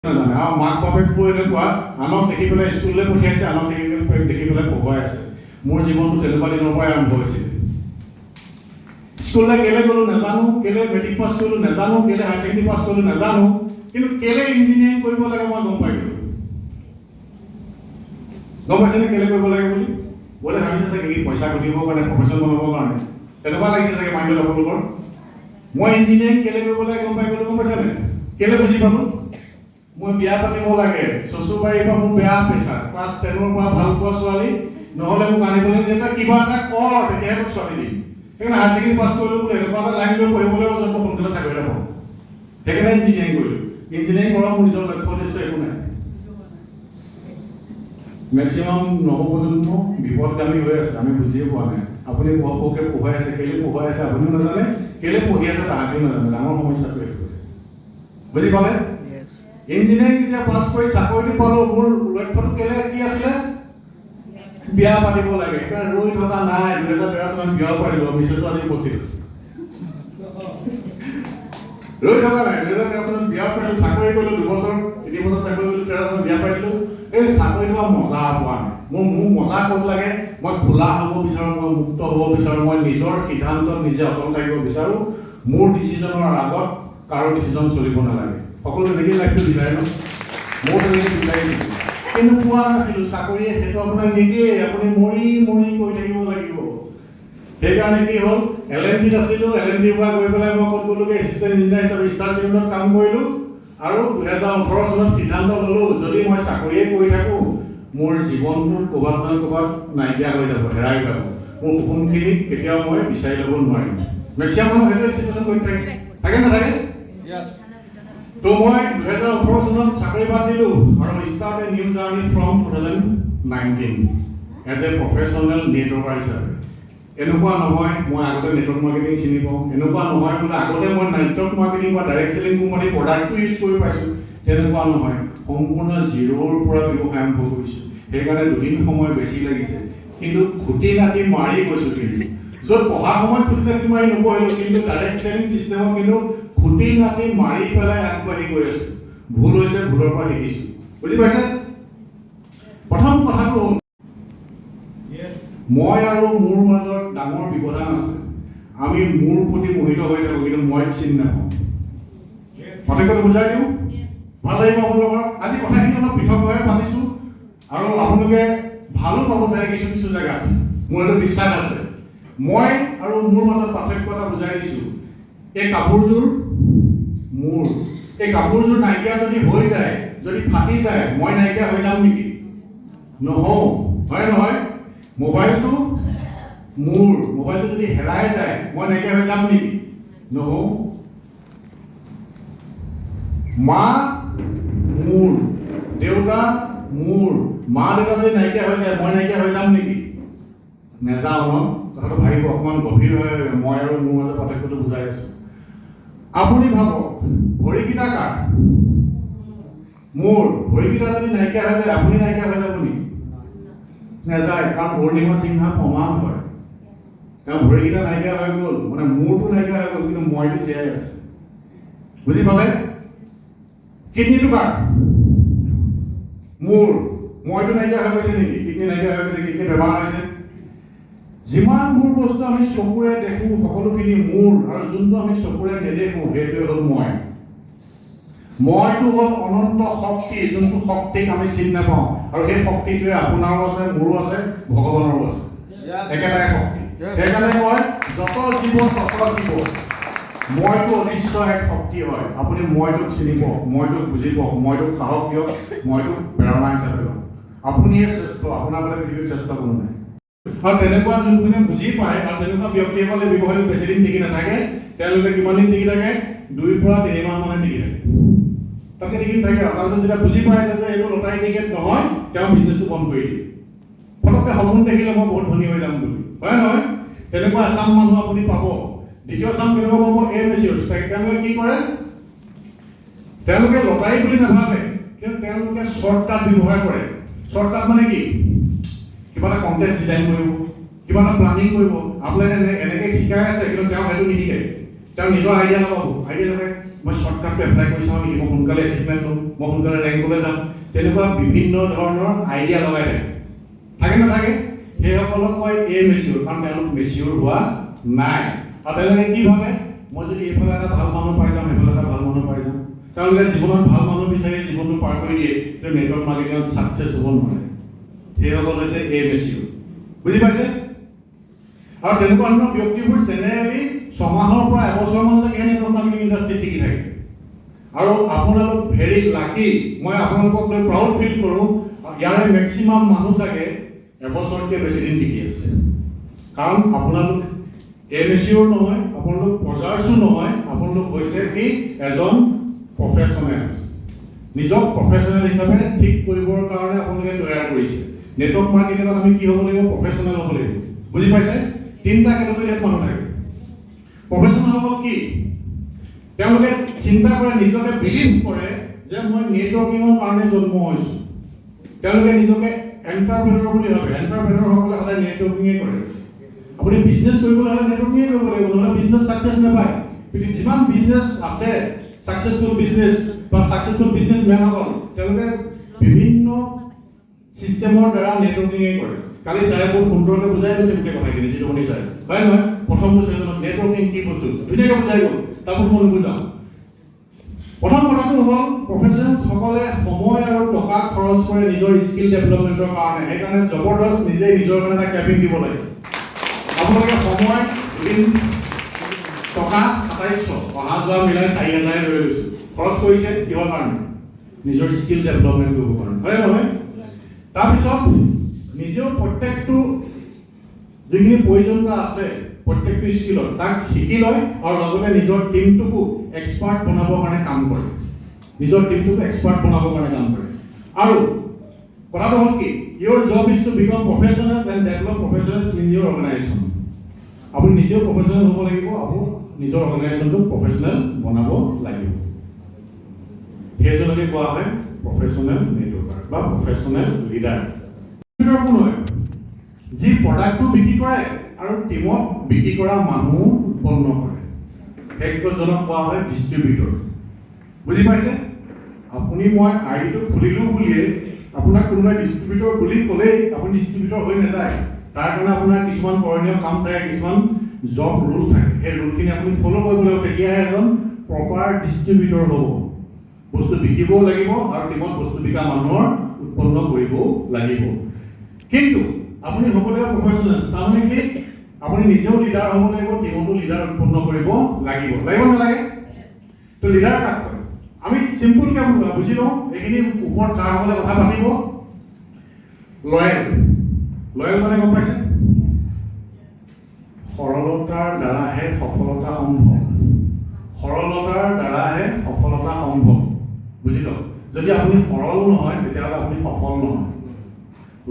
নাজানে আৰু মাক বাপেকবোৰ এনেকুৱা আনক দেখি পেলাই স্কুললৈ পঠিয়াইছে, আনক দেখি পেলাই পঢ়ুৱাই আছে। মোৰ জীৱনটো তেনেকুৱা দিনৰ পৰাই আৰম্ভ হৈছিল। স্কুললৈ কেলে গ'লো নাজানো, কেলে মেট্ৰিক পাছ কৰিলোঁ নাজানো, কেলে হায়াৰ ছেকেণ্ডেৰী পাছ কৰিলোঁ নাজানো, কিন্তু কেলে ইঞ্জিনিয়াৰিং কৰিব লাগে মই গম পাই গ'লোঁ। গম পাইছেনে কেলে কৰিব লাগে বুলি? বোলে ভাবিছে চাগে কি পইচা ঘটিবৰ কাৰণে, প্ৰফেশ্যন বনাবৰ কাৰণে, তেনেকুৱা লাগিছে চাগে মাইণ্ডত আপোনালোকৰ। মই ইঞ্জিনিয়াৰিং কেলে কৰিব লাগে গম পাই গ'লোঁ। গম পাইছেনে কেলে বুজি পালোঁ? মই বিয়া পাতিব লাগে, শ্বশুৰবাৰীৰ পৰা মোৰ বেয়া প্ৰেছাৰ, ক্লাছ 10ৰ পৰা ভাল পোৱা ছোৱালী নহ'লে মোক আনিবলৈ যেতিয়া কিবা এটা কৰ তেতিয়াহে মোক ছোৱালী দিম। সেইকাৰণে হায়াৰ ছেকেণ্ডেৰী পাছ কৰিলোঁ বোলে এনেকুৱা এটা লাইন লৈ পঢ়িবলৈ য'ত সোনকালে চাকৰি এটা পাওঁ। সেইকাৰণে ইঞ্জিনিয়াৰিং কৰিলোঁ। ইঞ্জিনিয়াৰিং কৰা মোৰ নিজৰ লক্ষ্য উদ্দেশ্য একো নাই। মেক্সিমাম নৱপ্ৰজন্ম বিপদগামী হৈ আছে, আমি বুজিয়ে পোৱা নাই। আপুনি পঢ়কে পঢ়ুৱাই আছে, কেলে পঢ়ুৱাই আছে আপুনিও নাজানে, কেলে পঢ়ি আছে তাহাঁতিও নাজানে। ডাঙৰ সমস্যাটো এইটো বুজি পালে? ইঞ্জিনিয়াৰিং যেতিয়া পাছ কৰি চাকৰিটো পালোঁ, মোৰ লক্ষ্যটো কেলে কি আছিলে? বিয়া পাতিব লাগে। সেইকাৰণে ৰৈ থকা নাই। 2013 চনত বিয়া পাতিলোঁ, মিছেছো আজি 25 আছে। ৰৈ থকা নাই। 2013 চনত বিয়া পাতিলোঁ, চাকৰি কৰিলোঁ, 2 বছৰ 3 বছৰ চাকৰি কৰিলোঁ, 13 চনত বিয়া পাতিলোঁ। এই চাকৰিটো মজা পোৱা নাই। মোক মজা ক'ত লাগে? মই খোলা হ'ব বিচাৰোঁ, মই মুক্ত হ'ব বিচাৰোঁ, মই নিজৰ সিদ্ধান্তত নিজে অটল থাকিব বিচাৰোঁ। মোৰ ডিচিশ্যনৰ আগত কাৰো ডিচিশ্যন চলিব নালাগে। সকলো তেনেকৈ লাইফটো বিচাৰে ন? মই তেনেকৈ বিচাৰিছিলোঁ, কিন্তু পোৱা নাছিলোঁ। চাকৰিয়ে সেইটো আপোনাক নিদিয়ে, আপুনি মৰি মৰি কৰি থাকিব লাগিব। সেইকাৰণে কি হ'ল, LNDত আছিলোঁ, LNDৰ পৰা গৈ পেলাই মই ক'ত গ'লোগৈ, এছিষ্টেণ্ট ইঞ্জিনিয়াৰ হিচাপে ষ্টাৰ চিমেণ্টত কাম কৰিলোঁ। আৰু 2018 চনত সিদ্ধান্ত ল'লোঁ, যদি মই চাকৰিয়ে কৰি থাকোঁ মোৰ জীৱনটো ক'ৰবাত নহয় ক'ৰবাত নাইকিয়া হৈ যাব, হেৰাই যাব। মোৰ সপোনখিনি কেতিয়াও মই বিচাৰি ল'ব নোৱাৰিম। মেক্সিমাম মানুহ সেইটোৱে চিটুৱেশ্যন কৰি থাকে নাথাকে? তো মই 2018 চনত চাকৰি বাদ দিলোঁ আৰু start a new journey from 2019 as a professional networker হিচাপে। এনেকুৱা নহয় মই আগতে নেটৱৰ্ক মাৰ্কেটিং চিনি পাওঁ, এনেকুৱা নহয় বোলে আগতে মই নেটৱৰ্ক মাৰ্কেটিং বা ডাইৰেক্ট চেলিং কোম্পানীৰ প্ৰডাক্টটো ইউজ কৰি পাইছোঁ, তেনেকুৱা নহয়। সম্পূৰ্ণ জিৰ'ৰ পৰা ব্যৱসায় আৰম্ভ কৰিছোঁ। সেইকাৰণে 2 দিন সময় বেছি লাগিছে, কিন্তু খুটি নাটি মাৰি গৈছোঁ। কিন্তু য'ত পঢ়া সময়ত খুটি নাটি মাৰি নপঢ়িলোঁ, কিন্তু ডাইৰেক্ট চেলিং চিষ্টেমত কিন্তু খুটি নাটি মাৰি পেলাই আগবাঢ়ি গৈ আছোঁ। ভুল হৈছে, ভুলৰ পৰা শিকিছোঁ। বুজি পাইছে? প্ৰথম কথাটো হ'ল মই আৰু মোৰ মাজত ডাঙৰ ব্যৱধান আছে। আমি মোৰ প্ৰতি মোহিত হৈ থাকোঁ, কিন্তু মই চিনি নাপাওঁ। পাৰ্থক্যটো বুজাই দিওঁ, ভাল লাগিব আপোনালোকৰ। আজি কথাখিনি অলপ পৃথকভাৱে পাতিছোঁ আৰু আপোনালোকে ভালো পাব চাগে কিছু কিছু জেগাত, মোৰ এইটো বিশ্বাস আছে। মই আৰু মোৰ মাজত পাৰ্থক্য এটা বুজাই দিছোঁ। এই কাপোৰযোৰ মোৰ, এই কাপোৰযোৰ নাইকিয়া যদি হৈ যায়, যদি ফাটি যায়, মই নাইকিয়া হৈ যাম নেকি? নহওঁ, হয় নহয়? মোবাইলটো মোৰ, মোবাইলটো যদি হেৰাই যায় মই নাইকিয়া হৈ যাম নেকি? নহওঁ। মা মোৰ, দেউতা মোৰ, মা দেউতা যদি নাইকিয়া হৈ যায় মই নাইকিয়া হৈ যাম নেকি? নেযাওঁ ন? কথাটো ভাবিব অকণমান গভীৰভাৱে, মই আৰু মোৰ মাজত পাৰ্থক্যটো বুজাই আছোঁ। আপুনি ভাবক, ভৰিকেইটা কাৰ? মোৰ। ভৰিকেইটা যদি নাইকিয়া হৈ যায় আপুনি নাইকিয়া হৈ যাব নেকি? নেযায়, কাৰণ পূৰ্ণিমা চিহ্ন প্ৰমাণ হয়। তেওঁ ভৰিকেইটা নাইকিয়া হৈ গ'ল, মানে মূৰটো নাইকিয়া হৈ গ'ল, কিন্তু মইটো জীয়াই আছে। বুজি পালে? কিডনীটো কাৰ? মোৰ। মইটো নাইকিয়া হৈ গৈছে নেকি? কিডনী নাইকিয়া হৈ গৈছে, কিডনী বেমাৰ হৈছে। যিমানবোৰ বস্তু আমি চকুৰে দেখোঁ সকলোখিনি মোৰ, আৰু যোনটো আমি চকুৰে নেদেখোঁ সেইটোৱে হ'ল মই। মইটো হ'ল অনন্ত শক্তি, যোনটো শক্তিক আমি চিনি নাপাওঁ, আৰু সেই শক্তিটোৱে আপোনাৰো আছে, মোৰো আছে, ভগৱানৰো আছে। একেটাই শক্তি। সেইকাৰণে কয় যত জীৱ তত জীৱ। মইটো অদৃশ্য এক শক্তি হয়। আপুনি মইটোক চিনি পাওক, মইটোক বুজি পাওক, মইটোক সাহস দিয়ক, মইটোক প্ৰেৰণা হিচাপে লওক। আপুনিয়ে শ্ৰেষ্ঠ, আপোনাৰ বাবে পৃথিৱীৰ শ্ৰেষ্ঠ কোনো নাই। আৰু তেনেকুৱা যোনখনে বুজি পায়, আৰু তেনেকুৱা ব্যক্তিসকলে ব্যৱসায়ত বেছি দিন টিকি নাথাকে। তেওঁলোকে কিমান দিন টিকি থাকে? 2 পৰা 3 মাহ মানে টিকি থাকে। তাকে টিকি থাকে। তাৰপিছত যেতিয়া বুজি পায় যে এইটো লটাৰী টিকেট নহয়, তেওঁ বিজনেছটো বন্ধ কৰি দিয়ে। ফটককৈ সপোন দেখিলে মই বহুত ধনী হৈ যাম বুলি, হয় নহয়? তেনেকুৱা এচাম মানুহ আপুনি পাব। দ্বিতীয় চাম কেনেকুৱা পাব? তেওঁলোকে কি কৰে? তেওঁলোকে লটাৰী বুলি নাভাবে, কিন্তু তেওঁলোকে শ্বৰ্টকাট ব্যৱহাৰ কৰে। শ্বৰ্টকাট মানে কি? কিবা এটা কণ্টেষ্ট ডিজাইন কৰিব, কিবা এটা প্লানিং কৰিব। আপোনালোকে এনেকৈ শিকাই আছে, কিন্তু তেওঁ সেইটো নিশিকায়। তেওঁ নিজৰ আইডিয়া লগাব, আইডিয়া লগাই মই শ্বৰ্টকাটটো এপ্লাই কৰি চাওঁ নেকি, মই সোনকালে এচিভমেণ্ট ল'ম। মই সোনকালে ৰেংকলৈ যাম, তেনেকুৱা বিভিন্ন ধৰণৰ আইডিয়া লগাই থাকে নাথাকে? সেইসকলক কয় মেচিয়ৰ, কাৰণ তেওঁলোক মেচিয়ৰ হোৱা নাই। আৰু তেওঁলোকে কি ভাবে, মই যদি এইফালে এটা ভাল মানুহ পাই যাম, সেইফালে এটা ভাল মানুহ পাই যাম। তেওঁলোকে জীৱনত ভাল মানুহ বিচাৰি জীৱনটো পাৰ কৰি দিয়ে, কিন্তু নেটৱৰ্ক মাৰ্কেটিঙত ছাকচেছ হ'ব নোৱাৰে। সেইসকল হৈছে মেচিয়ৰ। বুজি পাইছে? আৰু তেনেকুৱা ধৰণৰ ব্যক্তিবোৰ জেনেৰেলি 6 মাহৰ পৰা এবছৰমানলৈকে নেটৱৰ্ক মাৰ্কেটিং ইণ্ডাষ্ট্ৰীত টিকি থাকে। আৰু আপোনালোক ভেৰি লাকি, মই আপোনালোকক লৈ প্ৰাউড ফিল কৰোঁ, ইয়াৰে মেক্সিমাম মানুহ চাগে এবছৰতকৈ বেছি দিন টিকি আছে। কাৰণ আপোনালোক মেচিয়ৰ নহয়, আপোনালোক পজাৰ্ছো নহয়, আপোনালোক হৈছে কি এজন প্ৰফেচনেল। নিজক প্ৰফেচনেল হিচাপে ঠিক কৰিবৰ কাৰণে আপোনালোকে তৈয়াৰ কৰিছে। নেটৱৰ্ক মাৰ্কেটিঙত আমি কি হ'ব লাগিব? প্ৰফেচনেল হ'ব লাগিব। বুজি পাইছে? 3টা কেটেগৰীত মানুহ থাকে। প্ৰফেচনেল হ'ব কি? তেওঁলোকে চিন্তা কৰে, নিজকে বিলিভ কৰে যে মই নেটৱৰ্কিঙৰ কাৰণে জন্ম হৈছোঁ। তেওঁলোকে নিজকে এণ্টাৰপ্ৰেনৰ বুলি ভাবে। এণ্টাৰপ্ৰেনৰসকলে সদায় নেটৱৰ্কিঙে কৰে। আপুনি বিজনেছ কৰিবলৈ হ'লে নেটৱৰ্কিঙে কৰিব লাগিব, নহ'লে বিজনেছ ছাকচেছ নাপায়। পৃথিৱীত যিমান বিজনেছ আছে, ছাকচেছফুল বিজনেছ বা ছাকচেছফুল বিজনেছমেনসকল, তেওঁলোকে বিভিন্ন চিষ্টেমৰ দ্বাৰা নেটৱৰ্কিঙে কৰে। কালি ছাৰে বহুত সুন্দৰকৈ বুজাই গৈছে গোটেই কথাখিনি, যিটো শুনি চাই হয় নহয়? প্ৰথম চেচনত নেটৱৰ্কিং কি বস্তু ধুনীয়াকৈ বুজাই গ'ল, তাৰপৰা মই নুবুজাওঁ। প্ৰথম কথাটো হ'ল প্ৰফেচনেলসকলে সময় আৰু টকা খৰচ কৰে নিজৰ স্কিল ডেভেলপমেণ্টৰ কাৰণে। সেইকাৰণে জবৰদস্ত নিজেই নিজৰ কাৰণে এটা কেবিন দিব লাগে। আপোনালোকে সময় টকা 2700 অহা যোৱা মিলাই 4000 লৈ গৈছে, খৰচ কৰিছে কিহৰ কাৰণে? নিজৰ স্কিল ডেভেলপমেণ্ট কৰিবৰ কাৰণে, হয় নহয়? তাৰপিছত নিজেও প্ৰত্যেকটো যিখিনি প্ৰয়োজনীয়তা আছে প্ৰত্যেকটো স্কিলত তাক শিকি লয় আৰু লগতে নিজৰ টিমটোকো এক্সপাৰ্ট বনাবৰ কাৰণে কাম কৰে। নিজৰ টিমটোকো এক্সপাৰ্ট বনাবৰ কাৰণে কাম কৰে। আৰু কথাটো হ'ল কি, your job is to become professional and develop professionals in your organisation. আপুনি নিজেও প্ৰফেচনেল হ'ব লাগিব, আপুনি নিজৰ অৰ্গেনাইজেশ্যনটোক প্ৰফেচনেল বনাব লাগিব। সেইজনকে কোৱা হয় প্ৰফেচনেল নেটৱৰ্কাৰ বা প্ৰফেচনেল লিডাৰ। কোন হয়? যি প্ৰডাক্টটো বিক্ৰী কৰে আৰু টিমত বিক্ৰী কৰা মানুহ উৎপন্ন কৰে, সেইজনক কোৱা হয় ডিষ্ট্ৰিবিউটৰ। বুজি পাইছে? আপুনি মই আইডিটো খুলিলোঁ বুলিয়ে আপোনাক কোনোবাই ডিষ্ট্ৰিবিউটৰ বুলি ক'লেই আপুনি ডিষ্ট্ৰিবিউটৰ হৈ নাযায়। তাৰ কাৰণে আপোনাৰ কিছুমান কৰণীয় কাম থাকে, কিছুমান জব ৰুল থাকে। সেই ৰুলখিনি আপুনি ফ'ল' কৰিব লাগিব, তেতিয়াহে এজন প্ৰপাৰ ডিষ্ট্ৰিবিউটৰ হ'ব। বস্তু বিকিবও লাগিব আৰু টিমত বস্তু বিকা মানুহৰ উৎপন্ন কৰিবও লাগিব। কিন্তু আপুনি হ'ব লাগিব প্ৰফেচনেল, তাৰমানে কি আপুনি নিজেও লিডাৰ হ'ব লাগিব, টিমতো লিডাৰ উৎপন্ন কৰিব লাগিব। লাগিব নালাগে? তো লিডাৰ কাক কয়? আমি চিম্পুলকৈ বুজি লওঁ, এইখিনি ওপৰত ছাৰসকলে কথা পাতিব। লয়েল মানে গম পাইছে? সৰলতাৰ দ্বাৰাহে সফলতা সম্ভৱ। সৰলতাৰ দ্বাৰাহে সফলতা সম্ভৱ। বুজি লওক, যদি আপুনি সৰল নহয় তেতিয়াহ'লে আপুনি সফল নহয়।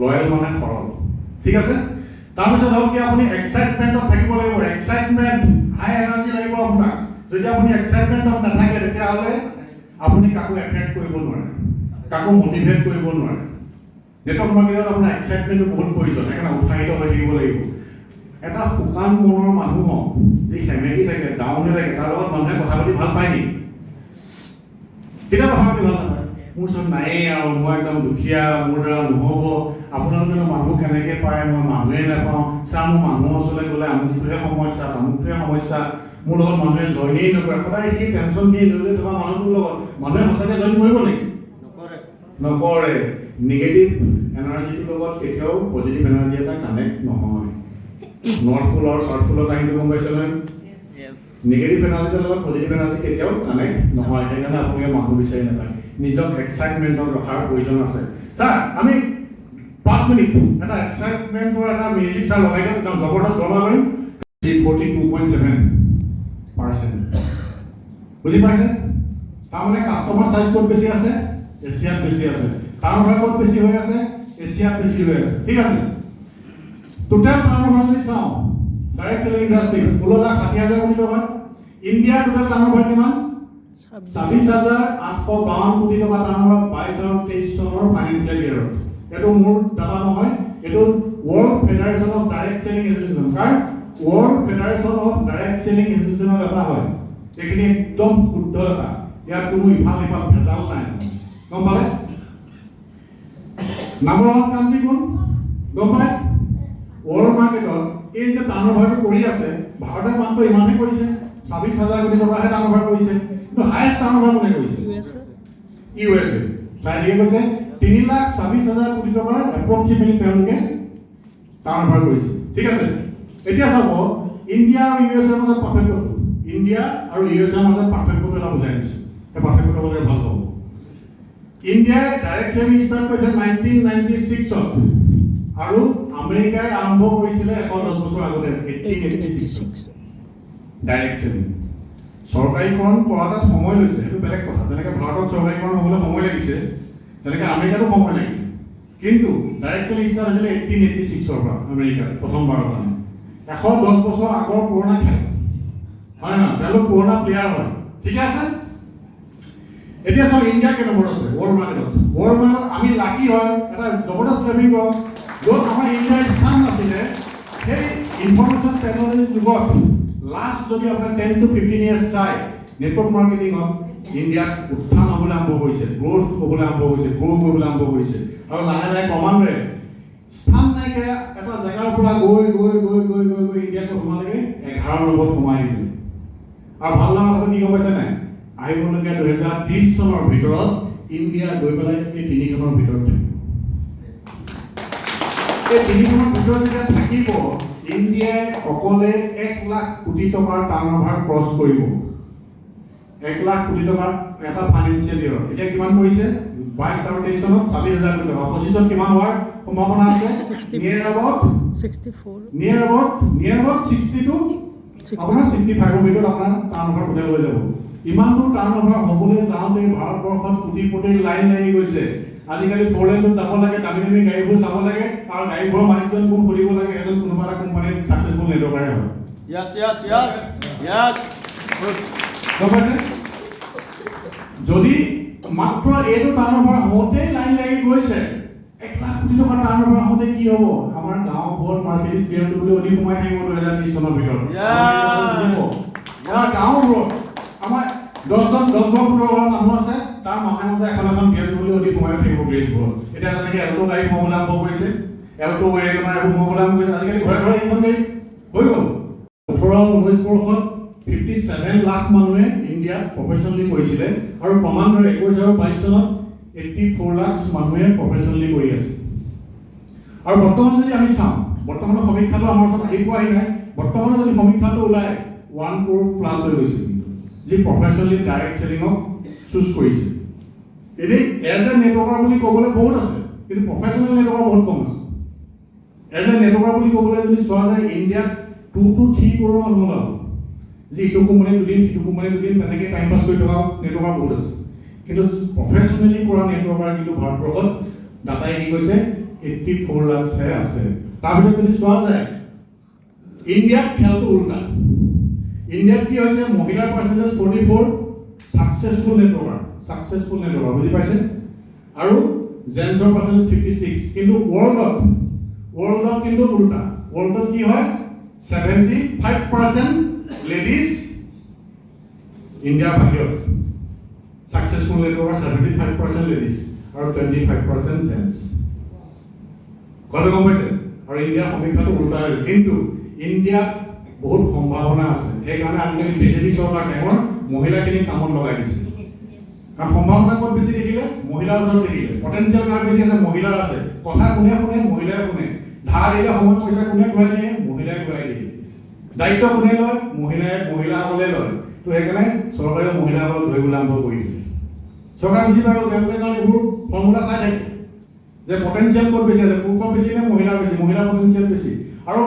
লয়েল মানে সৰল, ঠিক আছে? তাৰপিছত হ'ল কি, আপুনি এক্সাইটমেণ্টত থাকিব লাগিব। এক্সাইটমেণ্ট, হাই এনাৰ্জি লাগিব আপোনাক। যদি আপুনি এক্সাইটমেণ্টত নাথাকে তেতিয়াহ'লে আপুনি কাকো এফেক্ট কৰিব নোৱাৰে, কাকো মটিভেট কৰিব নোৱাৰে। নেটৱৰ্ক মাৰ্কেটিঙত আপোনাৰ এক্সাইটমেণ্টটো বহুত প্ৰয়োজন, সেইকাৰণে উৎসাহিত হৈ থাকিব লাগিব। এটা শুকান মনৰ মানুহক যি সেমেকি থাকে, ডাউন হৈ থাকে, তাৰ লগত মানুহে কথা পাতি ভাল পায় নেকি? কেতিয়া কথা পাতি ভাল নাপায়? মোৰ ওচৰত নায়েই আৰু, মই একদম দুখীয়া, মোৰ দ্বাৰা নহ'ব। আপোনালোকেনো মানুহ কেনেকৈ পায়? মই মানুহে নাপাওঁ। ছাৰ, মোৰ মানুহৰ ওচৰলৈ গ'লে আমুকটোহে সমস্যা, তামুকটোহে সমস্যা, মোৰ লগত মানুহে জইনেই নকৰে। সদায় সেই টেনশ্যন দি লৈ থকা মানুহটোৰ লগত মানুহে সঁচাকৈ জইন কৰিব নেকি? নকৰে। নিগেটিভ এনাৰ্জিটোৰ লগত কেতিয়াও পজিটিভ এনাৰ্জি এটা কানেক্ট নহয়। নৰ্থ পোল আৰু চাউথ পোলৰ কাহিনীটো গম পাইছে নহয়? নিগেটিভ এনাৰ্জিটোৰ লগত পজিটিভ এনাৰ্জি কেতিয়াও কানেক্ট নহয়। সেইকাৰণে আপোনালোকে মানুহ বিচাৰি নাপায়। নিজক এক্সাইটমেণ্টত ৰখাৰ প্ৰয়োজন আছে। ছাৰ, আমি 5 মিনিট এটা এক্সাইটমেণ্টৰ এটা মিউজিক ছাৰ লগাই দিওঁ, একদম জবৰদস্ত জমা কৰিম। 42.7%। বুজি পাইছে? তাৰমানে কাষ্টমাৰ চাইজ ক'ত বেছি আছে? এছিয়াত বেছি আছে। টাৰ্ণঅভাৰ ক'ত বেছি হৈ আছে? এছিয়াত বেছি হৈ আছে। ঠিক আছে? টোটেল টাৰ্ণঅভাৰ যদি চাওঁ, ডাইৰেক্ট চেলিং ইণ্ডাষ্ট্ৰী 16,60,000 কোটি টকা। ইণ্ডিয়াৰ টোটেল টাৰ্ণঅভাৰ কিমান? 26,852 কোটি টকা টাৰ্ণঅভাৰ 22 আৰু 23 চনৰ ফাইনেন্সিয়েল ইয়েৰত। এইটো মোৰ ডাটা নহয়, এইটো world federation of direct selling association. কাৰণ world federation of direct selling এছ'চিয়েশ্যনৰ ডাটা হয়। এইখিনি একদম শুদ্ধ ডাটা, ইয়াত কোনো ইফাল সিফাল ভেজাল নাই। গম পালে নাম্বাৰ 1 কাণ্ট্ৰি কোন গম পালে ৱৰ্ল্ড মাৰ্কেটত এই যে টাৰ্ণঅভাৰটো কৰি আছে ভাৰতে মাত্ৰ ইমানহে কৰিছে ২৬,০০০ কোটি টকাহে টাৰ্ণঅভাৰ কৰিছে কিন্তু হাইয়েষ্ট টাৰ্ণঅভাৰ কোনে কৰিছে ইউএছএ চাইডিয়ে কৈছে ৩,২৬,০০০ কোটি টকাৰ এপ্ৰক্সিমেটলি তেওঁলোকে টাৰ্ণঅভাৰ কৰিছে ঠিক আছে এতিয়া চাব ইণ্ডিয়া আৰু ইউএছএৰ মাজত পাৰ্থক্যটো ইণ্ডিয়া আৰু ইউএছএৰ মাজত পাৰ্থক্যটো এটা বুজাই দিছে এই পাৰ্থক্যটো হ'লে ভাল হ'ব ইণ্ডিয়াই ডাইৰেক্ট চেলিং ষ্টাৰ্ট কৰিছে 1996ত আৰু আমেৰিকাই আৰম্ভ কৰিছিলে ১১ বছৰ আগতে 1886 ডাইৰেক্ট চেলিং চৰকাৰীকৰণ কৰাত সময় লৈছে সেইটো বেলেগ কথা যেনেকৈ ভাৰতত চৰকাৰীকৰণ হ'বলৈ সময় লাগিছে তেনেকৈ আমেৰিকাতো সময় লাগিল কিন্তু ডাইৰেক্ট চেলিং ষ্টাৰ্ট হৈছিলে 1886ৰ পৰা আমেৰিকাত প্ৰথমবাৰৰ কাৰণে ১১০ বছৰ আগৰ পুৰণা খেল হয় না তেওঁলোক পুৰণা প্লেয়াৰ হয় ঠিক আছে এতিয়া চাওক ইণ্ডিয়া কেই নম্বৰ আছে ৱৰ্ল্ড মাৰ্কেটত আমি লাকি হয় এটা জবৰদস্ত লেভিং কম য'ত আমাৰ ইণ্ডিয়াৰ স্থান নাছিলে সেই ইনফৰমেশ্যন টেকনলজিৰ যুগত লাষ্ট যদি আপোনাৰ 10 to 15 ইয়াৰ্ছ চাই নেটৱৰ্ক মাৰ্কেটিঙত ইণ্ডিয়াত উত্থান হ'বলৈ আৰম্ভ কৰিছে গ্ৰ'থ হ'বলৈ আৰম্ভ কৰিছে গ্ৰ' কৰিবলৈ আৰম্ভ কৰিছে আৰু লাহে লাহে ক্ৰমান্বয়ে স্থান নাইকিয়া এটা জেগাৰ পৰা গৈ ইণ্ডিয়াত সোমালেগৈ 11 নম্বৰত সোমাই দিলে আৰু ভাল লগা কথা কি গম পাইছে নাই আহিবলগীয়া 2030 চনৰ ভিতৰত ইণ্ডিয়া গৈ পেলাই এই তিনিখনৰ ভিতৰত থাকিব এই তিনিখনৰ ভিতৰত যেতিয়া থাকিব ইণ্ডিয়াই অকলে 1 লাখ কোটি টকাৰ টাৰ্ণঅভাৰ ক্ৰছ কৰিব 1 লাখ কোটি টকাৰ এটা ফাইনেন্সিয়েল ইয়েৰত এতিয়া কিমান কৰিছে 22 আৰু 23 চনত ২৬,০০০ কোটি টকা 25 চনত কিমান হোৱাৰ সম্ভাৱনা আছে নিয়াৰ এবাউট 60 to আপোনাৰ 65ৰ ভিতৰত আপোনাৰ টাৰ্ণঅভাৰ কোটা লৈ যাব ইমানটো টাৰ্ণঅভাৰ হ'বলৈ যাওঁতে ভাৰতবৰ্ষত কোটিপতিৰ লাইন লাগি গৈছে আজিকালি ফৰেনত যাব লাগে দামী গাড়ীবোৰ চাব লাগে আৰু গাড়ীবোৰৰ মালিকজন কোন কৰিব লাগে এজন কোনোবা এটা কোম্পানীৰ সাকসেসফুল নেটৱৰ্কাৰে হয় yes যদি মাত্ৰ এইটো টাৰ্ণঅভাৰ হওঁতে লাইন লাগি গৈছে 1 লাখ কোটি টকা টাৰ্ণঅভাৰ হওঁতে কি হ'ব আমাৰ গাঁওবোৰত মাৰ্চিডিজ BMW অধিক সোমাই থাকিব 2030 চনৰ ভিতৰত গাঁওবোৰত আমাৰ 10 মানুহ আছে তাৰ মাহে এখন BMW অধিক সোমাই থাকিব গ্ৰেজবোৰত এতিয়া যেনেকৈ এল্টো গাড়ী সোমাবলৈ আৰম্ভ কৰিছে এল্টো ৱেগনাৰ এইবোৰ সোমাবলৈ আৰম্ভ কৰিছে আজিকালি ঘৰে ঘৰে এইখন গাড়ী হৈ গ'ল 18-19 বৰ্ষত 57 লাখ মানুহে ইণ্ডিয়াত প্ৰফেচনেলি কৰিছিলে আৰু ক্ৰমান্বয়ে 21 আৰু 22 চনত 84 লাখ মানুহে প্ৰফেচনেলি কৰি আছে আৰু বৰ্তমান যদি আমি চাওঁ বৰ্তমানৰ সমীক্ষাটো আমাৰ ওচৰত আহি পোৱাহি নাই বৰ্তমানৰ যদি সমীক্ষাটো ওলায় 1 crore প্লাছ হৈ গৈছে যি প্ৰফেচনেলি ডাইৰেক্ট চেলিঙক চুজ কৰিছে এনেই এজ এ নেটৱৰ্কাৰ বুলি ক'বলৈ বহুত আছে কিন্তু প্ৰফেচনেল নেটৱৰ্কাৰ বহুত কম আছে এজ এ নেটৱৰ্কাৰ বুলি ক'বলৈ যদি চোৱা যায় ইণ্ডিয়াত 2 to 3 crore মানুহ ওলাব যি ইটো কোম্পানী দুদিন সিটো কোম্পানী দুদিন তেনেকৈ টাইম পাছ কৰি থকা নেটৱৰ্কাৰ বহুত আছে কিন্তু প্ৰফেচনেলি কৰা নেটৱৰ্কাৰ কিন্তু ভাৰতবৰ্ষত ডাটাই কি কৈছে 84 লাখহে আছে তাৰ ভিতৰত যদি চোৱা যায় ইণ্ডিয়াত খেলটো উল্টা ইণ্ডিয়াত কি হৈছে মহিলাৰ পাৰ্চেন্টেজ 44 সাকসেসফুল নেটৱৰ্কাৰ বুজি পাইছে আৰু জেন্টছৰ পাৰ্চেন্টেজ 56 কিন্তু ৱৰ্ল্ডত কিন্তু উল্টা ৱৰ্ল্ডত কি হয় 75% লেডিজ ইণ্ডিয়াৰ বাহিৰত সাকসেসফুল নেটৱৰ্কাৰ 75% লেডিজ আৰু 25% জেন্টছ কথা গম পাইছে আৰু ইণ্ডিয়াৰ সমীক্ষাটো উল্টা হয় কিন্তু ইণ্ডিয়াত বহুত সম্ভাৱনা আছে সেইকাৰণে আজিকালি বিজেপি চৰকাৰ তেওঁৰ মহিলাখিনিক কামত লগাই দিছে কাৰণ সম্ভাৱনা ক'ত বেছি দেখিলে মহিলাৰ ওচৰত দেখিলে পটেনচিয়েল কাৰ বেছি আছে মহিলাৰ আছে কথা কোনে মহিলাই শুনে ধাৰ দিলে সময়ত পইচা কোনে ঘূৰাই দিয়ে মহিলাই ঘূৰাই দিয়ে দায়িত্ব কোনে লয় মহিলাসকলে লয় তো সেইকাৰণে চৰকাৰে মহিলাসকলক ধৰিবলৈ আৰম্ভ কৰি দিলে চৰকাৰ বুজি পায় তেওঁলোকে কাৰণ এইবোৰ ফৰ্মুলা চাই থাকে যে পটেনচিয়েল ক'ত বেছি আছে পুৰুষৰ বেছি নে মহিলাৰ বেছি মহিলাৰ পটেনচিয়েল বেছি আৰু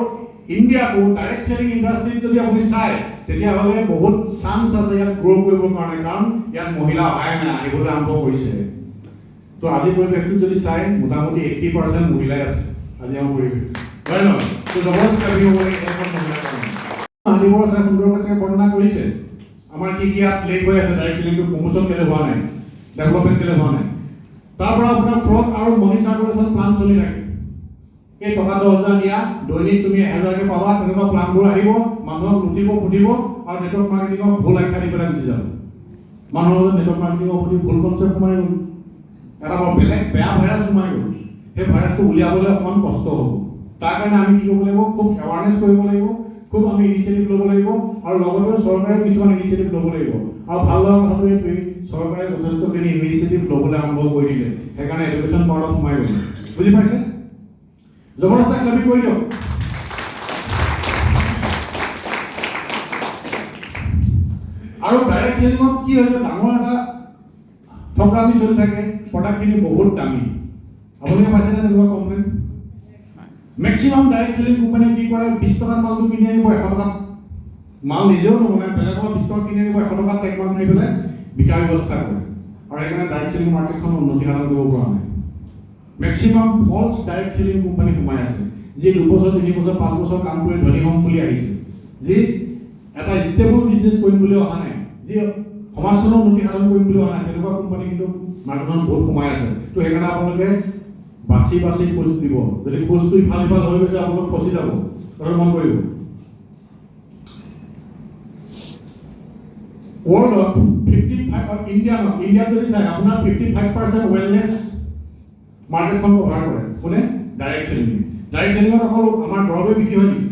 ইণ্ডিয়াকো ডাইৰেক্ট চেলিং ইণ্ডাষ্ট্ৰীত যদি আপুনি চায় তেতিয়াহ'লে বহুত চান্স আছে ইয়াত গ্ৰ' কৰিবৰ কাৰণে কাৰণ ইয়াত মহিলা অহাই নাই আহিবলৈ আৰম্ভ কৰিছে তো আজি পৰিৱেশটোত যদি চাই মোটামুটি 80% মহিলাই আছে আজি আমাৰ পৰিৱেশ হয় নহয় তো জবৰদস্ত আমি হ'ব লাগে হানিবৰ আছে সুন্দৰ আছে বৰ্ণনা কৰিছে আমাৰ কি ইয়াত লেট হৈ আছে ডাইৰেক্ট চেলিংটো প্ৰমোশ্যন কেলে হোৱা নাই ডেভেলপমেণ্ট কেলে হোৱা নাই তাৰ পৰা আপোনাৰ ফ্ৰড আৰু মানি চাৰ্কুলেশ্যন প্লান চলি থাকে এই টকা 10,000 দিয়া দৈনিক তুমি 1000কে পাবা তেনেকুৱা প্লানবোৰ আহিব মানুহক লুটিব ফুটিব আৰু নেটৱৰ্ক মাৰ্কেটিঙক ভুল আখ্যা দি পেলাই গুচি যাব মানুহৰ নেটৱৰ্ক মাৰ্কেটিঙৰ প্ৰতি ভুল কনচেপ্ট সোমাই গ'ল এটা বৰ বেলেগ বেয়া ভাইৰাছ সোমাই গ'ল। সেই ভাইৰাছটো উলিয়াবলৈ অকণমান কষ্ট হ'ব। তাৰ কাৰণে আমি কি কৰিব লাগিব, খুব এৱাৰনেছ কৰিব লাগিব, খুব আমি ইনিচিয়েটিভ ল'ব লাগিব, আৰু লগতে চৰকাৰে কিছুমান ইনিচিয়েটিভ ল'ব লাগিব। আৰু ভাল লগা কথাটো এইটোৱেই, চৰকাৰে যথেষ্টখিনি ইনিচিয়েটিভ ল'বলৈ আৰম্ভ কৰি দিলে, সেইকাৰণে এডুকেশ্যন পাৰ্টত সোমাই গ'ল। বুজি পাইছে? জবৰদস্ত ক্লাবি কৰি দিয়ক। আৰু ডাইৰেক্ট চেলিঙত কি হৈছে, ডাঙৰ এটা ঠকামি চলি থাকে, প্ৰডাক্টখিনি বহুত দামী। আপোনালোকে পাইছেনে তেনেকুৱা কমপ্লেইন? মেক্সিমাম ডাইৰেক্ট চেলিং কোম্পানীয়ে কি কৰে, 20 টকাত মালটো কিনি আনিব, 100 টকাত মাল নিজেও নবনায়, বেলেগৰ 20 টকাত কিনি আনিব, 100 টকাত টেগ মাল মাৰি পেলাই বিকাৰ ব্যৱস্থা কৰে। আৰু সেইকাৰণে ডাইৰেক্ট চেলিং মাৰ্কেটখন উন্নতি সাধন কৰিব পৰা নাই। মেক্সিমাম ফলছ ডাইৰেক্ট চেলিং কোম্পানী সোমাই আছে, যি 2 বছৰ 3 বছৰ 5 বছৰ কাম কৰি ধনী হ'ম বুলি আহিছে, যি এটা ষ্টেবল বিজনেছ কৰিম বুলি অহা নাই, যি সমাজখনৰ উন্নতি সাধন কৰিম বুলি অহা নাই, তেনেকুৱা কোম্পানী কিন্তু মাৰ্কেটখন বহুত সোমাই আছে। তো সেইকাৰণে আপোনালোকে বাছি বাছি খোজ দিব। যদি খোজটো ইফাল সিফাল হৈ গৈছে, আপোনালোক ফচি যাব। কথাটো মন কৰিব। ৱৰ্ল্ডত 55 ইণ্ডিয়াত যদি চাই আপোনাৰ 55% ৱেলনেছ মাৰ্কেটখন কভাৰ কৰে। কোনে? Direct selling. ডাইৰেক্ট চেলিঙত অকল আমাৰ দৰৱে বিক্ৰী হয় নেকি?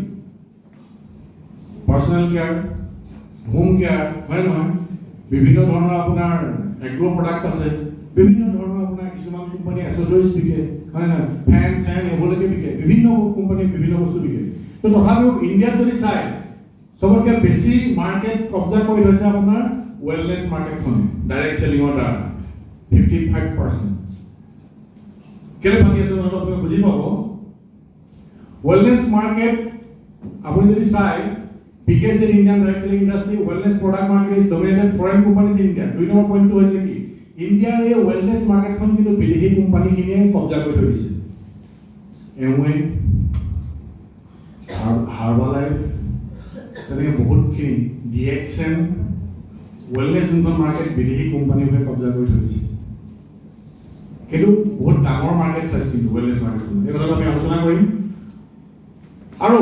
পাৰ্চনেল কেয়াৰ, হোম কেয়াৰ, হয় নহয়? বিভিন্ন ধৰণৰ আপোনাৰ এগ্ৰ প্ৰডাক্ট আছে, বিভিন্ন ধৰণৰ আপোনাৰ কিছুমান কোম্পানী এক্সেসৰিজ বিকে, হয় নহয়? ফেন চেন এইবোৰলৈকে বিকে, বিভিন্ন কোম্পানী বিভিন্ন বস্তু বিকে। তো তথাপিও ইণ্ডিয়াত যদি চাই, চবতকৈ বেছি মাৰ্কেট কব্জা কৰি থৈছে আপোনাৰ ৱেলনেছ মাৰ্কেটখনে ডাইৰেক্ট চেলিঙৰ দ্বাৰা 55%। কেলে ভাবি আছো আপোনালোকে বুজি পাব। ৱেলনেছ মাৰ্কেট আপুনি যদি চাই, biggest in Indian direct selling industry, wellness product market is dominated foreign companies in India. 2 number point 2 হৈছে কি, ইণ্ডিয়াৰ এই ৱেলনেছ মাৰ্কেটখন কিন্তু বিদেশী কোম্পানীখিনিয়ে কব্জা কৰি থৈ দিছে। এমৱে, হাৰ্বালাইফ, তেনেকৈ বহুতখিনি ডিএক্সএন, ৱেলনেছ যোনখন মাৰ্কেট বিদেশী কোম্পানীবোৰে কব্জা কৰি থৈ দিছে। সেইটো বহুত ডাঙৰ মাৰ্কেট চাইজ কিন্তু ৱেলনেছ মাৰ্কেটখন। এই কথাটো আমি আলোচনা কৰিম। আৰু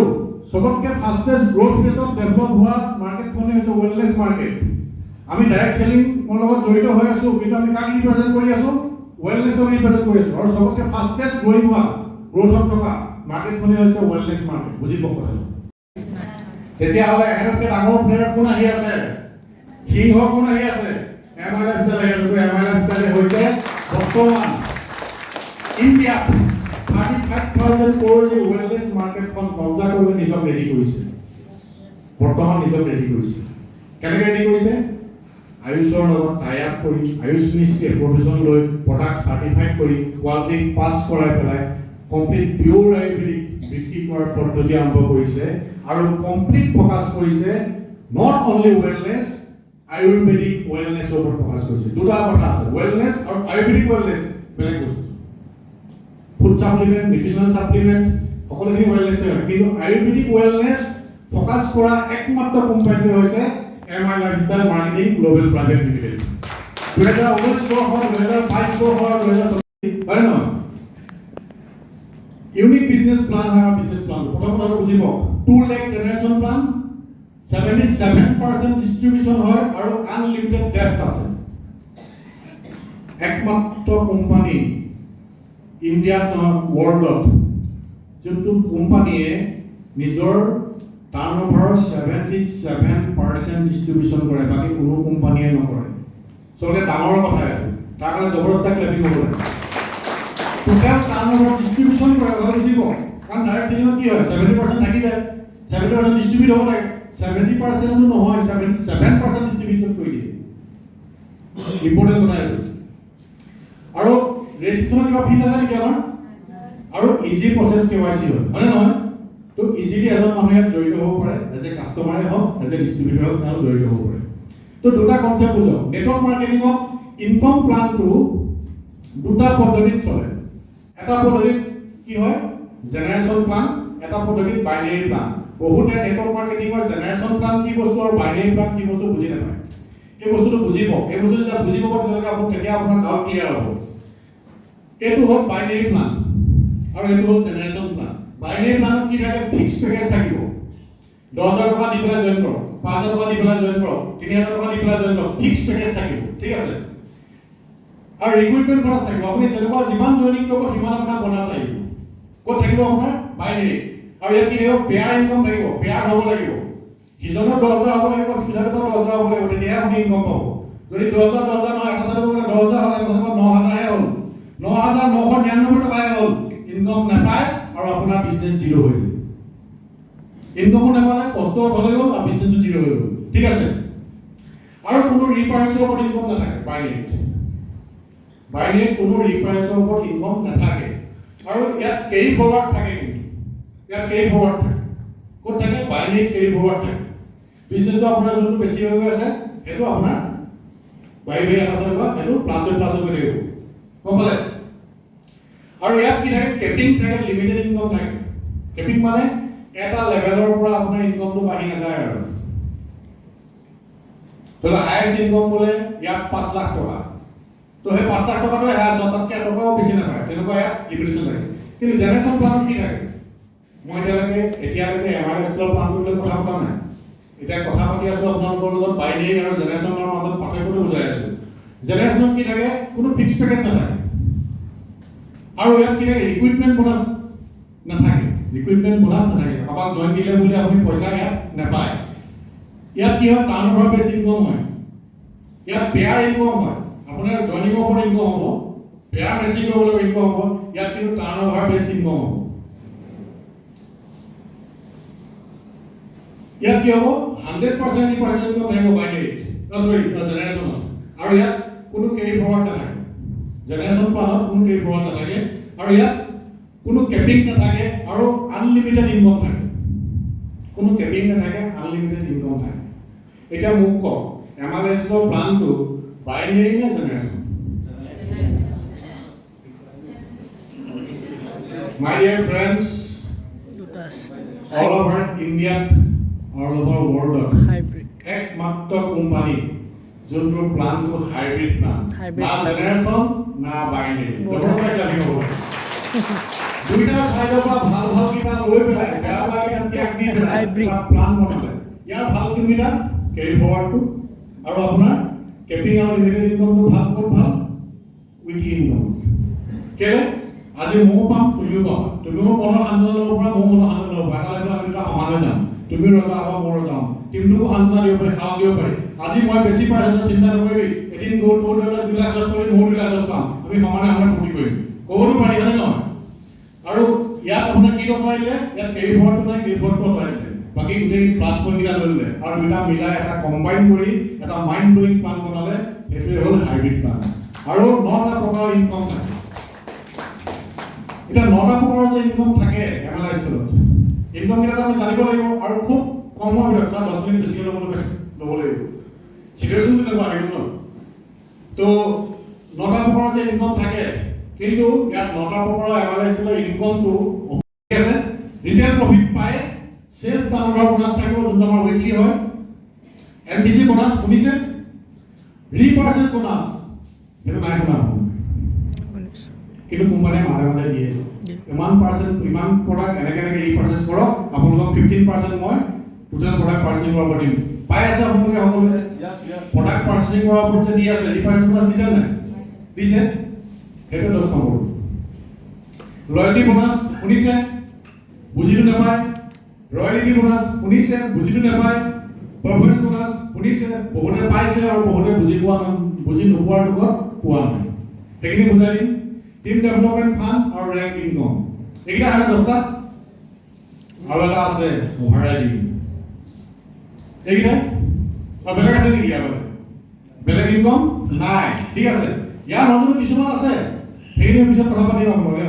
সবতকে ফাষ্টেষ্ট গ্ৰোথ ৰেটত ডেভেলপ হোৱা মাৰ্কেটখনে হৈছে ৱেলনেছ মাৰ্কেট। আমি ডাইৰেক্ট চেলিঙৰ লগত জড়িত হৈ আছো, কিন্তু আমি কাক ৰিপ্ৰেজেণ্ট কৰি আছো? ৱেলনেছক ৰিপ্ৰেজেণ্ট কৰি আছো। আৰু সবতকে ফাষ্টেষ্ট গ্ৰ'ইং হোৱা গ্ৰোথত থকা মাৰ্কেটখনে হৈছে ৱেলনেছ মাৰ্কেট। বুজি পাব কথাটো? তেতিয়াহ'লে এহেততকৈ ডাঙৰ প্লেয়াৰ কোন আহি আছে? সিংহ কোন আহি আছে? এমআই লাইফষ্টাইল আহি আছে। এমআই লাইফষ্টাইলে হৈছে বৰ্তমান ইণ্ডিয়াত 35,000 crore ৱেলনেছ মাৰ্কেটখন কব্জা কৰিবলৈ নিজক ৰেডি কৰিছে। বৰ্তমান নিজক ৰেডি কৰিছে। কেনেকৈ ৰেডি কৰিছে? আয়ুষৰ লগত টাই আপ কৰি, আয়ুষ মিনিষ্ট্ৰী এপ্ৰভেশ্যন লৈ, প্ৰডাক্ট চাৰ্টিফাইড কৰি, কোৱালিটি পাছ কৰাই পেলাই কমপ্লিট পিয়'ৰ আয়ুৰ্বেদিক বিক্ৰী কৰাৰ পদ্ধতি আৰম্ভ কৰিছে। আৰু কমপ্লিট ফ'কাছ কৰিছে নট অনলি ৱেলনেছ, আয়ুৰ্বেদিক ৱেলনেছৰ ওপৰত ফ'কাছ কৰিছে। দুটা কথা আছে, ৱেলনেছ আৰু আয়ুৰ্বেদিক ৱেলনেছ বেলেগ বস্তু। ফুড সাপ্লিমেন্ট, নিউট্ৰিশনাল সাপ্লিমেন্ট সকলোখিনি ৱেলনেছ হয়, কিন্তু আয়ুৰ্বেদিক ৱেলনেছ ফ'কাছ কৰা একমাত্ৰ কোম্পানীটো হৈছে MI lifestyle marketing global private limited. 2019 হয়, 2022 হয়, 2024 হয় নহয়? ইউনিক বিজনেছ প্লান হয়। বিজনেছ প্লান প্ৰথম কথাটো বুজিব, 2 লাখ জেনেৰেশ্যন প্লান, 77% ডিষ্ট্ৰিবিউচন হয়, আৰু আনলিমিটেড ডেপ্থ আছে। একমাত্ৰ কোম্পানী ইণ্ডিয়াত ৱৰ্ল্ডত যোনটো কোম্পানীয়ে নিজৰ টাৰ্ণঅভাৰৰ 77% ডিষ্ট্ৰিবিউচন কৰে, বাকী কোনো কোম্পানীয়ে নকৰে। চবতকৈ ডাঙৰ কথা এইটো, তাৰ কাৰণে জবৰদস্ত ক্লেপিং হ'ব লাগে। টোটেল টাৰ্ণঅভাৰ ডিষ্ট্ৰিবিউচন কৰে, কথা বুজিব। কাৰণ ডাইৰেক্ট চেলিঙত কি হয়, 70% থাকি যায়, 70% ডিষ্ট্ৰিবিউট হ'ব লাগে। 70% নহয়, 77% ডিষ্ট্ৰিবিউট কৰি দিয়ে। ইম্পৰ্টেণ্ট কথা এইটো। আৰু ৰেজিষ্ট্ৰেশ্যনৰ কিবা ফিজ আছে নেকি আমাৰ? আৰু ইজি প্ৰচেছ কেৱাইচি হয়, হয়নে নহয়? তো ইজিলি এজন মানুহ ইয়াত জড়িত হ'ব পাৰে, এজ এ কাষ্টমাৰে হওক, এজ এ ডিষ্ট্ৰিবিউটৰ হওক, তেওঁ জড়িত হ'ব পাৰে। তো দুটা কনচেপ্ট বুজক। নেটৱৰ্ক মাৰ্কেটিঙত ইনকাম প্লানটো দুটা পদ্ধতিত চলে। এটা পদ্ধতিত কি হয়, জেনেৰেশ্যন প্লান, এটা পদ্ধতিত বাইনেৰী প্লান। বহুতে নেটৱৰ্ক মাৰ্কেটিঙৰ জেনেৰেশ্যন প্লান কি বস্তু আৰু বাইনেৰী প্লান কি বস্তু বুজি নাপায়। এই বস্তুটো বুজিব, এই বস্তু যেতিয়া বুজি পাব তেতিয়া আপোনাৰ ডাউট ক্লিয়াৰ হ'ব। এইটো হ'ল বাইনেৰী প্লান আৰু এইটো হ'ল জেনেৰেশ্যন প্লান। বাইনেৰী প্লানত কি থাকে, ফিক্স পেকেজ থাকিব। 10,000 টকা দি পেলাই জইন কৰক, 5,000 টকা দি পেলাই জইন কৰক, 3,000 টকা দি পেলাই জইন কৰক, ফিক্স পেকেজ থাকিব। ঠিক আছে? আৰু ৰিক্ৰুটমেণ্ট বোনাছ থাকিব আপুনি যেনেকুৱা যিমান জইনিং কৰিব সিমান আপোনাৰ বোনাছ আহিব ক'ত থাকিব আপোনাৰ বাইনেৰী আৰু ইয়াত কি থাকিব পেয়াৰ ইনকাম থাকিব পেয়াৰ হ'ব লাগিব সিজনৰ 10,000 হ'ব লাগিব সিজনৰ 10,000 হ'ব লাগিব তেতিয়াহে আপুনি ইনকাম পাব যদি 10,000 নহয় 1,000 হ'ব 10,000 হ'লে 9,000 হে হ'ল 9,999 টকাহে হ'ল ইনকাম নাপায় আৰু আপোনাৰ বিজনেছ জিৰ' হৈ গ'ল ইনকামো নাপালে কষ্ট হ'লে গ'ল আৰু বিজনেছটো জিৰ' হৈ গ'ল ঠিক আছে আৰু কোনো ৰিপাৰ্চৰ ওপৰত ইনকাম নাথাকে বাইনেৰীত কোনো ৰিপাৰ্চৰ ওপৰত ইনকাম নাথাকে আৰু ইয়াত কেৰি ফৰৱাৰ্ড থাকে কিন্তু ইয়াত কেৰি ফৰৱাৰ্ড থাকে ক'ত থাকে বাইনেৰীত কেৰি ফৰৱাৰ্ড থাকে বিজনেছটো আপোনাৰ যোনটো বেছি হৈ গৈ আছে সেইটো আপোনাৰ বাঢ়ি এটা চলিব সেইটো প্লাছ হৈ গৈ থাকিব গম পালে আৰু ইয়াত কি থাকে কেপিং থাকে লিমিটেড ইনকাম থাকে কেপিং মানে এটা লেভেলৰ পৰা আপোনাৰ ইনকামটো বাঢ়ি নাযায় আৰু ধৰা হাইয়েষ্ট ইনকাম বোলে ইয়াত 5 লাখ টকা তো সেই 5 লাখ টকাটোৱে হাইয়েষ্ট তাতকৈ এটকাও বেছি নাপায় তেনেকুৱা ইয়াত লিমিটেশ্যন থাকে কিন্তু জেনেৰেশ্যন প্লানত কি থাকে মই এতিয়ালৈকে এমআৰএছৰ প্লানটো লৈ কথা পতা নাই এতিয়া কথা পাতি আছো আপোনালোকৰ লগত বাইনেৰী আৰু জেনেৰেশ্যনৰ মাজত পাৰ্থক্যটো বুজাই আছো জেনেৰেশ্যনত কি থাকে কোনো ফিক্স পেকেজ নাথাকে আৰু ইয়াত কি থাকে ৰিক্ৰুটমেণ্ট বোনাছ নাথাকে কাৰোবাক জইন দিলে বুলি আপুনি পইচা ইয়াত নাপায় ইয়াত কি হয় টাৰ্ণঅভাৰ বেছ ইনকাম হয় ইয়াত পেয়াৰ ইনকাম হয় আপোনাৰ জইনিঙৰ ওপৰত ইনকাম হ'ব পেয়াৰ মেচিং কৰিবলৈ ইনকাম হ'ব ইয়াত কিন্তু টাৰ্ণঅভাৰ বেছ ইনকাম হ'ব ইয়াত কি হ'ব 100% ইনকাম থাকিব বাইনেৰীত জেনেৰেশ্যনত আৰু ইয়াত কোনো কেৰি ফৰৱাৰ্ড নাথাকে জেনেৰেশ্যন প্লানত কোনো কেৰি ফৰৱাৰ্ড নাথাকে আৰু ইয়াত কোনো কেপিং নাথাকে আৰু আনলিমিটেড ইনকাম থাকে কোনো কেপিং নাথাকে আনলিমিটেড ইনকাম থাকে এতিয়া মোক কওক এমআৰএছৰ প্লানটো বাইনেৰী নে generation My dear friends, all over India, all over world, একমাত্ৰ কোম্পানী যোনটো প্লানটো হাইব্ৰিড প্লান না জেনেৰেশ্যন না বাইনেৰী দুইটা সাইডৰ পৰা ভাল কিটা লৈ পেলাই বেয়া কি পেলাই প্লান বনালে ইয়াৰ ভাল কিটা কেৰি ফৰৱাৰ্ডটো আৰু আপোনাৰ কেপিং আৰু লিমিটেড ইনকামটো ভাল উইকলি ইনকাম কেলে আজি ময়ো পাম তুমিও পাবা তুমিও মনৰ সান্তনা ল'ব পৰা ময়ো মনৰ সান্তনা ল'ব পৰা এটা আমি দুটা সমান হৈ যাম তুমি ৰজা হ'ব মই ৰজাম টিমটোকো সান্তনা দিব পাৰি সাহস দিব পাৰি আজি মই বেছি পাই চিন্তা নকৰিবি এদিন দৌৰ 2 লাখ 10 কৰিম মই 2 লাখ 10 পাম আমি সমানে ফূৰ্তি কৰিম ক'বতো পাৰি হয়নে নহয় আৰু ইয়াত আপোনাৰ কি কৰিলে ইয়াত কেৰি ফৰৱাৰ্ডটো নাই কেৰি ফৰৱাৰ্ডটো পাৰিলে বাকি গোটেই প্লাছ পইণ্টকেইটা লৈ ল'লে আৰু দুটা মিলাই এটা কম্বাইন কৰি এটা মাইণ্ড ব্লোয়িং প্লান বনালে সেইটোৱে হ'ল হাইব্ৰিড প্লান আৰু 9 লাখ টকাৰ ইনকাম থাকে এটা 9 লাখ টকাৰ যে ইনকাম থাকে এনালাইজত ইনকাম কেইটা আমি জানিব লাগিব আৰু খুব কম সময়ৰ ভিতৰত 10 মিনিট বেছি ল'ব লাগিব সিচুৱেশ্যন তেনেকুৱা আহিব ন তো 9 লাখ টকাৰ যে ইনকাম থাকে কিন্তু ইয়াত 9 লাখ টকাৰ এনালাইজৰ ইনকামটো ঠিক আছে ৰিটেল প্ৰফিট পায় সেলস টাৰ্ণঅভাৰ বোনাছ থাকিব যোনটো আমাৰ উইকলি হয় এমপিসি বোনাছ শুনিছে ৰিপাৰ্চেজ বোনাছ সেইটো নাই শুনা কিন্তু কোম্পানীয়ে মাজে দিয়ে ইমান প্ৰডাক্ট এনেকে ৰিপাৰ্চেজ কৰক আপোনালোকক 15% মই টোটাল প্ৰডাক্ট পাৰ্চেজিং কৰাব দিম পাই আছে আপোনালোকে সকলোৱে প্ৰডাক্ট পাৰ্চেজিং কৰাব যে দি আছে ৰিপাৰ্চেজ বোনাছ দিছে নাই দিছে সেইটো 10 নম্বৰ ৰয়্যালটি বোনাছ শুনিছে বুজিটো নাপায় ৰয়্যালটি বোনাছ শুনিছে বুজিটো নাপায় পাৰফৰ্মেন্স বোনাছ শুনিছে বহুতে পাইছে আৰু বহুতে বুজি নোপোৱাৰ দুখত পোৱা নাই সেইখিনি বুজাই দিম টিম ডেভেলপমেন্ট ফান্ড আৰু ৰেংক ইনকাম এইটা হয় 10টা আৰু এটা আছে ওভাৰৰাইডিং এইটা বেলেগ আছে নেকি ইয়াৰ বেলেগ ইনকাম নাই ঠিক আছে ইয়াৰ মাজত কিছুমান আছে সেইখিনিৰ পিছত কথা পাতিম আপোনালোকে